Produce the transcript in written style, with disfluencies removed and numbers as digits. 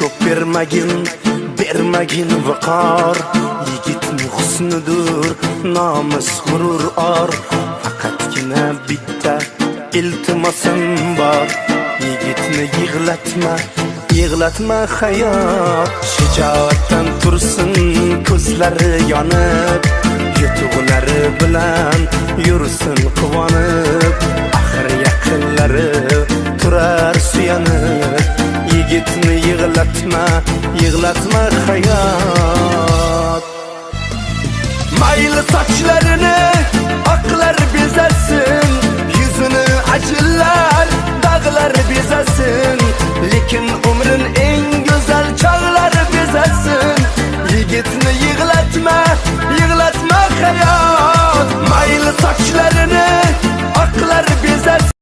ko'p bermagin viqor. Yigitning husnidir nomus g'urur or. Faqatgina bitta iltimosim bor. Yigitni yig'latma hayot. Shijoatdan tursin ko'zlari yonib, yutug'lari bilan yursin quvonib. Axir yaqinlari turar suyanib. Yigitni yig'latma hayot. Mayli sochlarini